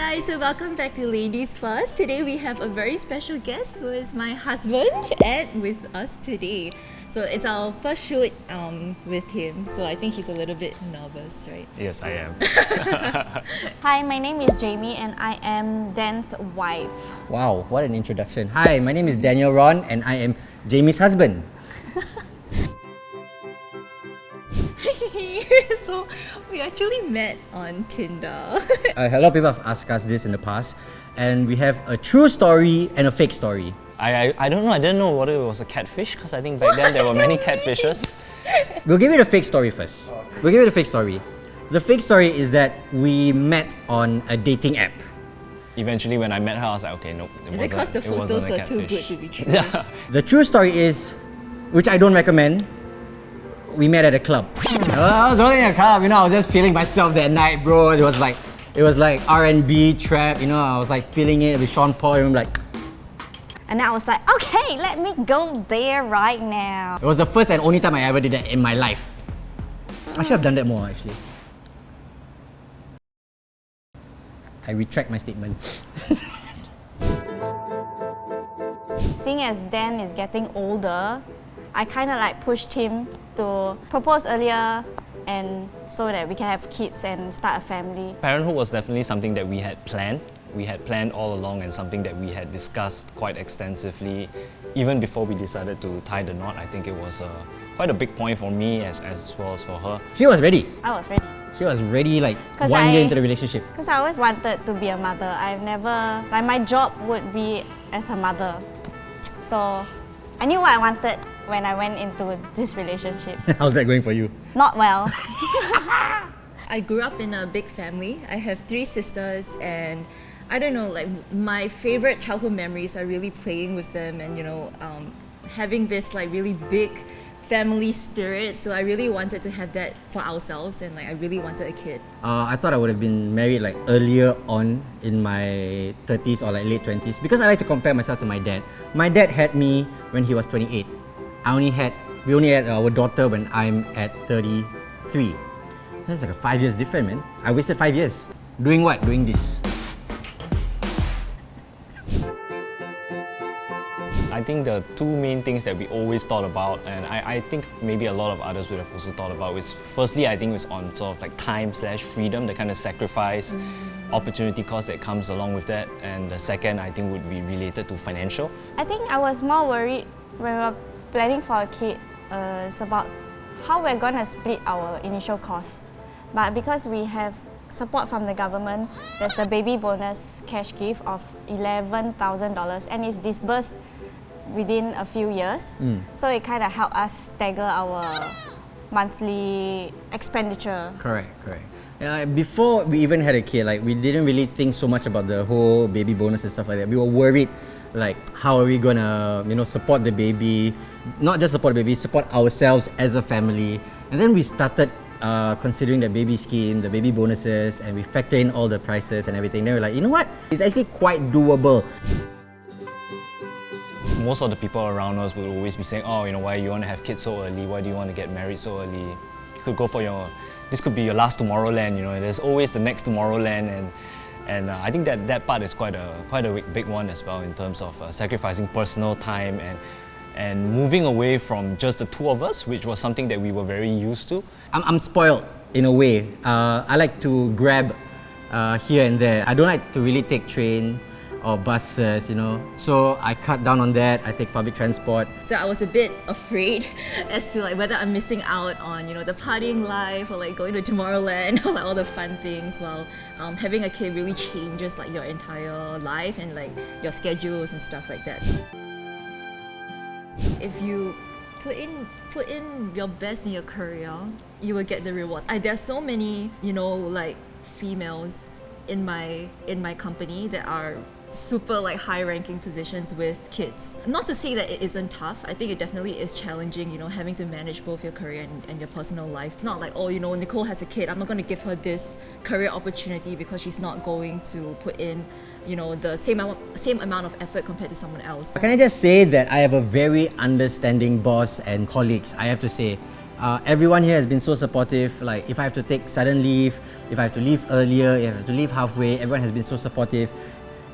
guys, so welcome back to Ladies First. Today we have a very special guest who is my husband, Ed, with us today. So it's our first shoot with him, so I think he's a little bit nervous, right? Yes, I am. Hi, my name is Jamie and I am Dan's wife. Wow, what an introduction. Hi, my name is Danial Ron and I am Jamie's husband. So we actually met on Tinder. A lot of people have asked us this in the past, and we have a true story and a fake story. I don't know, I didn't know whether it was a catfish because I think back then there were many catfishes. We'll give it a fake story first. We'll give it a fake story. The fake story is that we met on a dating app. Eventually when I met her, I was like, okay, nope. Is it because the photos are too good to be true? Yeah. The true story is, which I don't recommend, we met at a club. I was only in a club, I was just feeling myself that night, bro. It was like R&B, trap, I was like feeling it with Sean Paul, and I'm like... And I was like, okay, let me go there right now. It was the first and only time I ever did that in my life. I should have done that more, actually. I retract my statement. Seeing as Dan is getting older, I kind of like pushed him to propose earlier and so that we can have kids and start a family. Parenthood was definitely something that we had planned. We had planned all along and something that we had discussed quite extensively. Even before we decided to tie the knot, I think it was quite a big point for me as well as for her. She was ready. I was ready. She was ready like 1 year into the relationship. Because I always wanted to be a mother. I've never, my job would be as a mother. So I knew what I wanted when I went into this relationship. How's that going for you? Not well. I grew up in a big family. I have 3 sisters, and I don't know, like my favorite childhood memories are really playing with them and having this like really big family spirit. So I really wanted to have that for ourselves, and like I really wanted a kid. I thought I would have been married like earlier on in my 30s or like late 20s, because I like to compare myself to my dad. My dad had me when he was 28. We only had our daughter when I'm at 33. That's like a 5 years different, man. I wasted 5 years. Doing what? Doing this. I think the 2 main things that we always thought about, and I think maybe a lot of others would have also thought about, was firstly, I think it was on sort of like time/freedom, the kind of sacrifice, opportunity cost that comes along with that. And the second, I think, would be related to financial. I think I was more worried when we were planning for a kid. It's about how we're gonna split our initial costs. But because we have support from the government, there's the baby bonus cash gift of $11,000 and it's disbursed within a few years. So it kind of helped us stagger our monthly expenditure. Correct. Before we even had a kid, like we didn't really think so much about the whole baby bonus and stuff like that. We were worried, like how are we gonna, support the baby? Not just support the baby, support ourselves as a family. And then we started considering the baby scheme, the baby bonuses, and we factor in all the prices and everything. Then we're like, you know what? It's actually quite doable. Most of the people around us would always be saying, oh, why you want to have kids so early? Why do you want to get married so early? You could go for this could be your last Tomorrowland, There's always the next Tomorrowland, and I think that part is quite a big one as well in terms of sacrificing personal time and moving away from just the 2 of us, which was something that we were very used to. I'm spoiled in a way. I like to grab here and there. I don't like to really take train or buses, So I cut down on that. I take public transport. So I was a bit afraid as to like whether I'm missing out on the partying life or like going to Tomorrowland or like all the fun things. While having a kid really changes like your entire life and like your schedules and stuff like that. If you put in your best in your career, you will get the rewards. There's so many like females in my company that are super like high ranking positions with kids. Not to say that it isn't tough. I think it definitely is challenging, having to manage both your career and your personal life. It's not like, oh, Nicole has a kid, I'm not going to give her this career opportunity because she's not going to put in the same amount of effort compared to someone else. Can I just say that I have a very understanding boss and colleagues. I have to say, Everyone here has been so supportive. Like if I have to take sudden leave, if I have to leave earlier, if I have to leave halfway, everyone has been so supportive.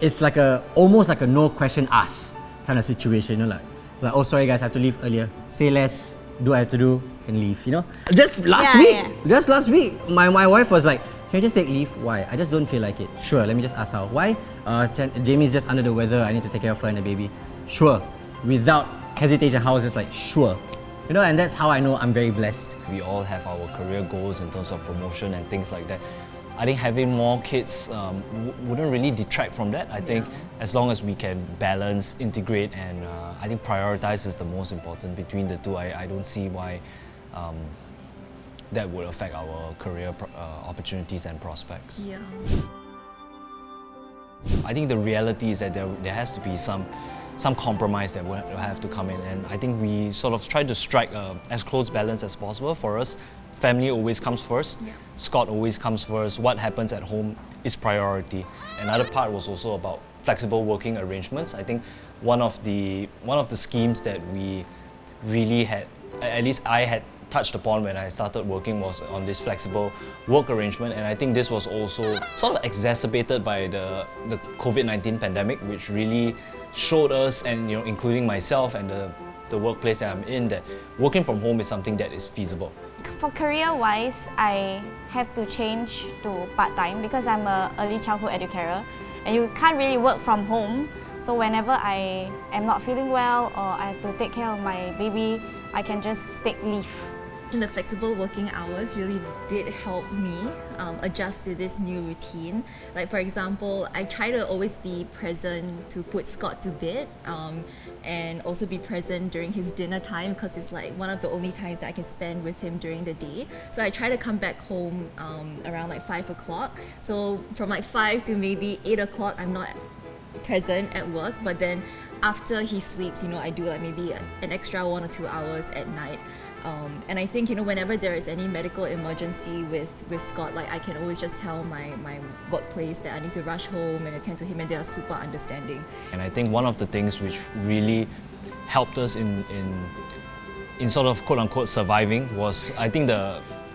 It's like almost like a no question asked kind of situation, you know, like oh sorry guys, I have to leave earlier. Say less, do what I have to do, and leave, you know. Just last week, my wife was like, can you just take leave? Why? I just don't feel like it. Sure, let me just ask how. Why? Jamie's just under the weather, I need to take care of her and the baby. Sure. Without hesitation, I was just like, sure. You know, and that's how I know I'm very blessed. We all have our career goals in terms of promotion and things like that. I think having more kids wouldn't really detract from that. I think as long as we can balance, integrate, and I think prioritize is the most important between the two. I don't see why that would affect our career opportunities and prospects. Yeah. I think the reality is that there has to be some compromise that will have to come in, and I think we sort of try to strike as close balance as possible. For us, family always comes first. Yeah. Scott always comes first. What happens at home is priority. Another part was also about flexible working arrangements. I think one of the schemes that we really had, at least I had touched upon when I started working, was on this flexible work arrangement, and I think this was also sort of exacerbated by the COVID-19 pandemic, which really showed us, and including myself and the workplace that I'm in, that working from home is something that is feasible. For career-wise, I have to change to part-time because I'm an early childhood educator, and you can't really work from home. So whenever I am not feeling well or I have to take care of my baby, I can just take leave. The flexible working hours really did help me adjust to this new routine. Like for example, I try to always be present to put Scott to bed and also be present during his dinner time, because it's like one of the only times that I can spend with him during the day. So I try to come back home around like 5 o'clock. So from like 5 to maybe 8 o'clock, I'm not present at work, but then after he sleeps, I do like maybe an extra 1 or 2 hours at night. And I think, whenever there is any medical emergency with Scott, like I can always just tell my workplace that I need to rush home and attend to him, and they are super understanding. And I think one of the things which really helped us in sort of quote-unquote surviving was, I think,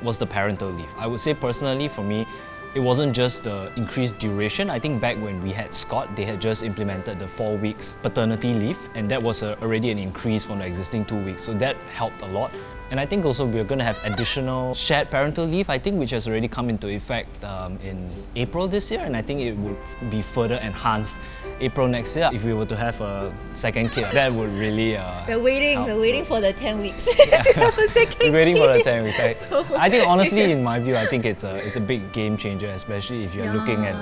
was the parental leave. I would say personally for me, it wasn't just the increased duration. I think back when we had Scott, they had just implemented the 4 weeks paternity leave, and that was already an increase from the existing 2 weeks. So that helped a lot. And I think also we're going to have additional shared parental leave, I think, which has already come into effect in April this year, and I think it would be further enhanced April next year. If we were to have a second kid, that would really We're waiting for the 10 weeks to have a second kid. We're waiting for the 10 weeks. I think honestly, in my view, I think it's a big game changer, especially if you're looking at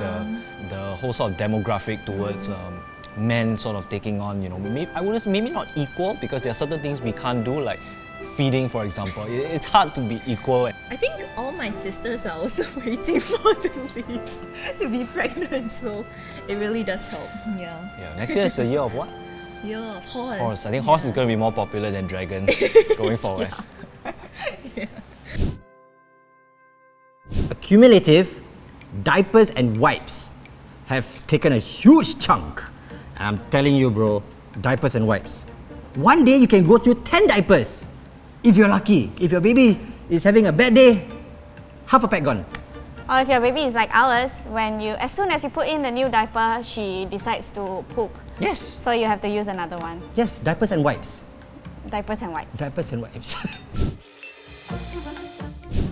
the whole sort of demographic towards men sort of taking on, maybe not equal, because there are certain things we can't do, like feeding, for example. It's hard to be equal. I think all my sisters are also waiting for the leave to be pregnant, so it really does help. Yeah. Next year is the year of what? Year of horse. Horse. I think horse is going to be more popular than dragon going forward. Yeah. Accumulative diapers and wipes have taken a huge chunk. And I'm telling you, bro, diapers and wipes. One day you can go through 10 diapers. If you're lucky. If your baby is having a bad day, half a pack gone. Or if your baby is like ours, as soon as you put in the new diaper, she decides to poop. Yes. So you have to use another one. Yes, diapers and wipes. Diapers and wipes. Diapers and wipes.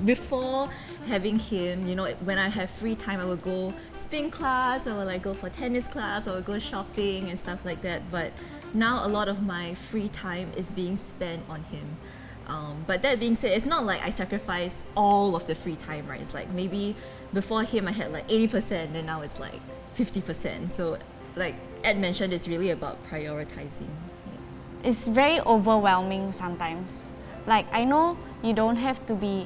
Before having him, when I have free time, I would go spin class, I would go for tennis class, I would go shopping and stuff like that. But now a lot of my free time is being spent on him. But that being said, it's not like I sacrifice all of the free time, right? It's like maybe before him I had 80%, and now it's 50%. So like Ed mentioned, it's really about prioritizing. Yeah. It's very overwhelming sometimes. Like, I know you don't have to be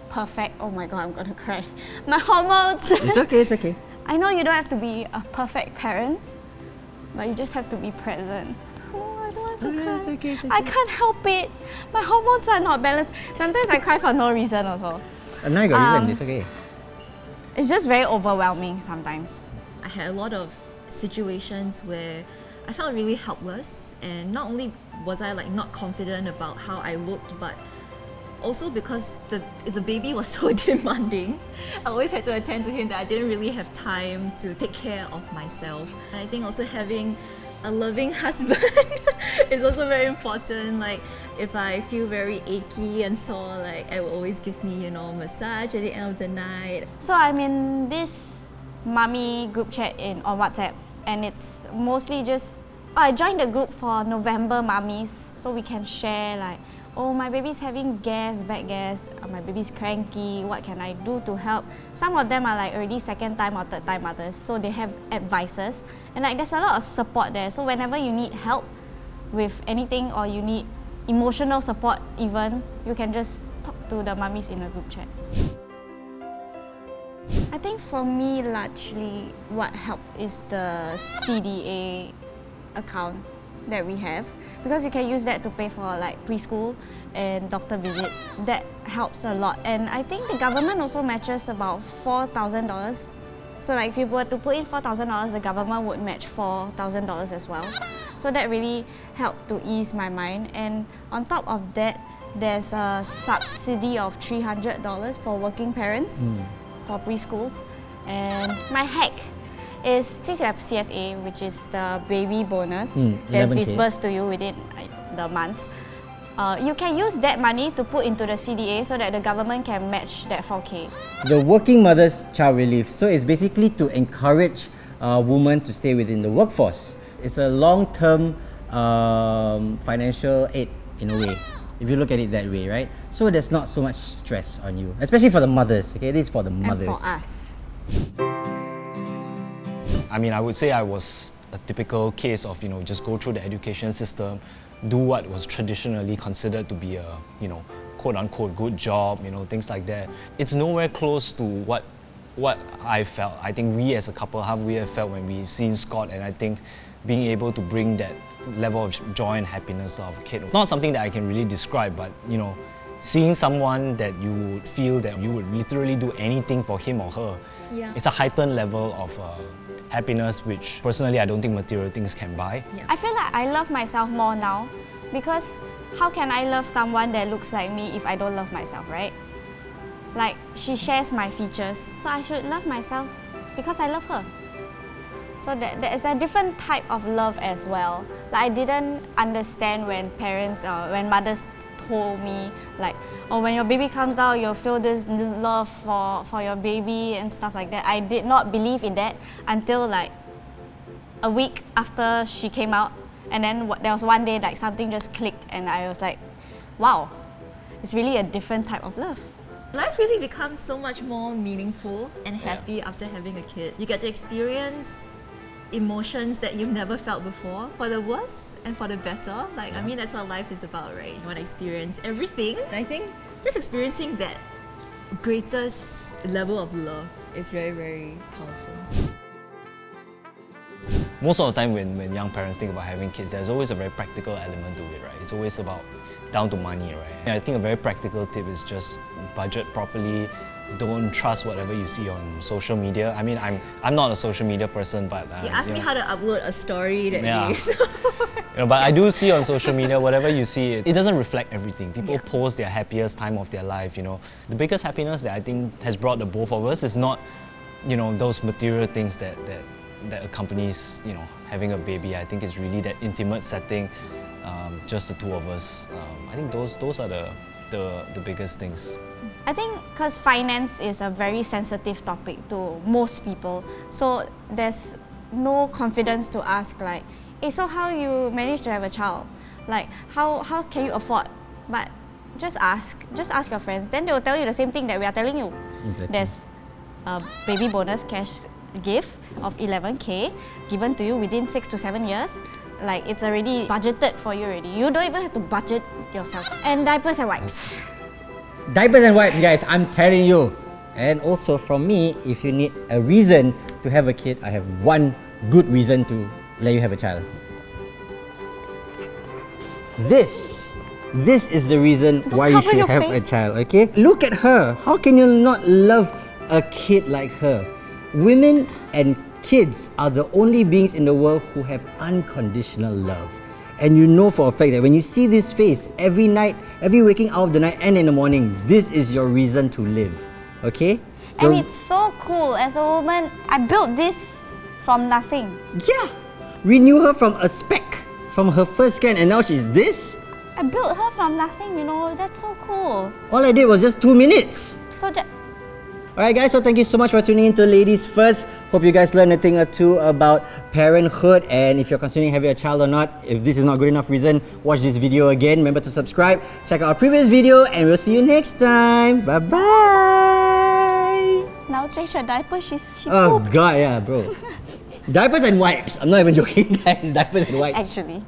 perfect. Oh my god, I'm gonna cry. My hormones. It's okay. I know you don't have to be a perfect parent, but you just have to be present. It's okay. I can't help it. My hormones are not balanced. Sometimes I cry for no reason also. Now you got reason, it's okay. It's just very overwhelming sometimes. I had a lot of situations where I felt really helpless, and not only was I not confident about how I looked, but also because the baby was so demanding, I always had to attend to him that I didn't really have time to take care of myself. And I think also having a loving husband is also very important. Like if I feel very achy and sore, like I will always give me, massage at the end of the night. So I'm in this mommy group chat on WhatsApp, and it's mostly just I joined the group for November mummies, so we can share like, oh, my baby's having bad gas, my baby's cranky, what can I do to help? Some of them are like already second time or third time mothers, so they have advices, and like there's a lot of support there. So whenever you need help with anything or you need emotional support even, you can just talk to the mummies in a group chat. I think for me, largely what helped is the CDA account that we have, because you can use that to pay for like preschool and doctor visits. That helps a lot, and I think the government also matches about $4,000. So like if you were to put in $4,000, the government would match $4,000 as well. So that really helped to ease my mind. And on top of that, there's a subsidy of $300 for working parents for preschools. And my hack is, since you have CSA, which is the baby bonus, that's 11K. disbursed to you within the month, you can use that money to put into the CDA so that the government can match that 4K. The Working Mothers Child Relief. So it's basically to encourage women to stay within the workforce. It's a long-term financial aid in a way, if you look at it that way, right? So there's not so much stress on you, especially for the mothers. Okay, this is for the mothers. And for us. I mean, I would say I was a typical case of, just go through the education system, do what was traditionally considered to be a, quote-unquote good job, things like that. It's nowhere close to what I felt. I think we as a couple, how we have felt when we've seen Scott, and I think being able to bring that level of joy and happiness to our kid. It's not something that I can really describe, but, seeing someone that you would feel that you would literally do anything for him or her, it's a heightened level of happiness, which personally I don't think material things can buy. I feel like I love myself more now, because how can I love someone that looks like me if I don't love myself, right? Like, she shares my features, so I should love myself because I love her. So there is a different type of love as well. Like, I didn't understand when parents or when mothers told me like, oh, when your baby comes out, you'll feel this love for your baby and stuff like that. I did not believe in that until like a week after she came out, and then there was one day like something just clicked, and I was like, wow, it's really a different type of love. Life really becomes so much more meaningful and happy after having a kid. You get to experience emotions that you've never felt before, for the worse and for the better. Like, I mean, that's what life is about, right? You want to experience everything. And I think just experiencing that greatest level of love is very, very powerful. Most of the time when young parents think about having kids, there's always a very practical element to it, right? It's always about down to money, right? And I think a very practical tip is just budget properly. Don't trust whatever you see on social media. I mean, I'm not a social media person, but You asked me how to upload a story that day. So. But I do see on social media, whatever you see, it doesn't reflect everything. People post their happiest time of their life, The biggest happiness that I think has brought the both of us is not, those material things that accompanies, having a baby. I think it's really that intimate setting, just the two of us. I think those are the biggest things. I think because finance is a very sensitive topic to most people, so there's no confidence to ask like, hey, so how you manage to have a child? Like, how can you afford? But just ask your friends. Then they will tell you the same thing that we are telling you. Exactly. There's a baby bonus cash gift of 11K given to you within 6 to 7 years. Like, it's already budgeted for you already. You don't even have to budget yourself. And diapers and wipes. Diapers and wipes, guys, I'm telling you. And also from me, if you need a reason to have a kid, I have one good reason to let you have a child. This is the reason why you should have a child, okay? Look at her. How can you not love a kid like her? Women and kids are the only beings in the world who have unconditional love. And you know for a fact that when you see this face every night, every waking hour of the night and in the morning, this is your reason to live. Okay? And it's so cool. As a woman, I built this from nothing. Yeah! We knew her from a speck, from her first scan, and now she's this? I built her from nothing, you know. That's so cool. All I did was just 2 minutes. So Alright guys, so thank you so much for tuning in to Ladies First. Hope you guys learned a thing or two about parenthood, and if you're considering having a child or not, if this is not good enough reason, watch this video again. Remember to subscribe, check out our previous video, and we'll see you next time. Bye bye. now change her diaper. She Oh pooped. god, yeah, bro. Diapers and wipes. I'm not even joking, guys. Diapers and wipes. Actually.